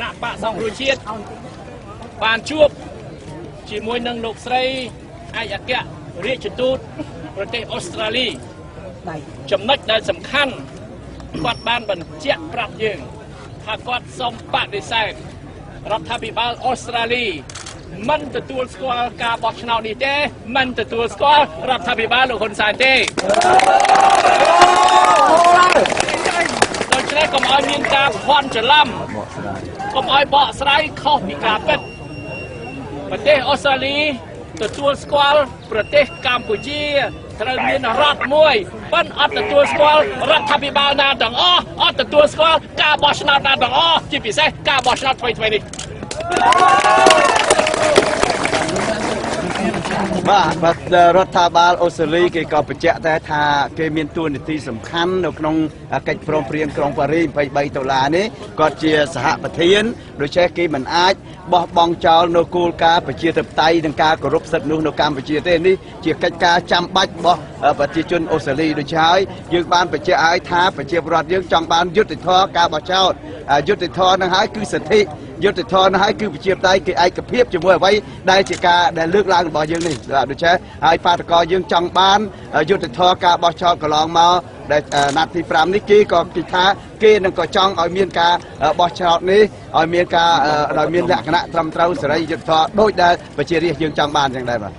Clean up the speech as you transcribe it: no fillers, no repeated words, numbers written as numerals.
ណៈបកសង្គ្រោះជាតិបានជួបជាមួយនឹងលោកស្រីឯកអគ្គរដ្ឋទូតប្រទេសអូស្ត្រាលីចំណុចដែលសំខាន់គាត់បានបញ្ជាក់ប្រាប់យើងថាគាត់សូមបដិសេធរដ្ឋាភិបាលអូស្ត្រាលីមិនទទួលស្គាល់ការបោះឆ្នោតនេះទេមិនទទួលស្គាល់រដ្ឋាភិបាលលោកហ៊ុនសែនទេដូច្នេះកុំឲ្យមានការភ័ន្តច្រឡំកុំឲ្យបកស្រាយខុសពីការពិតប្រទេសអូស្ត្រាលីទទួលស្គាល់ប្រទេសកម្ពុជាត្រូវមានរដ្ឋមួយប៉ុន្តែអត់ទទួលស្គាល់រដ្ឋាភិបាលណាទាំងអស់អត់ទទួលស្គាល់ការបោះឆ្នោតណាទាំងអស់ជាពិសេសការបោះឆ្នោតថ្មីនេះបាទរដ្ឋាភិបាលអូស្ត្រាលីគេក៏បញ្ជាក់ដែរថាគេមានតួនាទីសំខាន់នៅក្នុងកិច្ចព្រមព្រៀងក្រុងប៉ារីស$23នេះគាត់ជាសហប្រធានដូច្នេះគេមិនអាចបោះបង់ចោលនៅគោលការណ៍ប្រជាធិបតេយ្យនិងការគោរពសិទ្ធិមនុស្សនៅកម្ពុជាទេនេះជាកិច្ចការចាំបាច់របស់ប្រជាជនអូស្ត្រាលីដូច្នេះហើយយើងបានបញ្ជាក់ឲ្យថាប្រជាពលរដ្ឋយើងចង់បានយុត្តិធម៌ការបោះឆ្នោតយុត្តិធម៌នឹងហើយគឺសិទ្ធិយុត្តិធម៌នឹងហើយគឺប្រជាធិបតេយ្យគឺឯកភាពជាមួយអ្វីដែលជាការដែលលើកឡើងរបស់យើងនេះដូច្នេះហើយបាតកោយើងចង់បានយុត្តិធម៌ការបោះឆ្នោតកន្លងមកដែលណាត់ទី5នេះគេក៏គិតថាគេនឹងក៏ចង់ឲ្យមានការបោះឆ្នោតនេះឲ្យមានការដោយមានលក្ខណៈត្រឹមត្រូវសេរីយុត្តិធម៌ដូចដែលប្រជារាស្ត្រយើងចង់បានចឹងដែរបាទ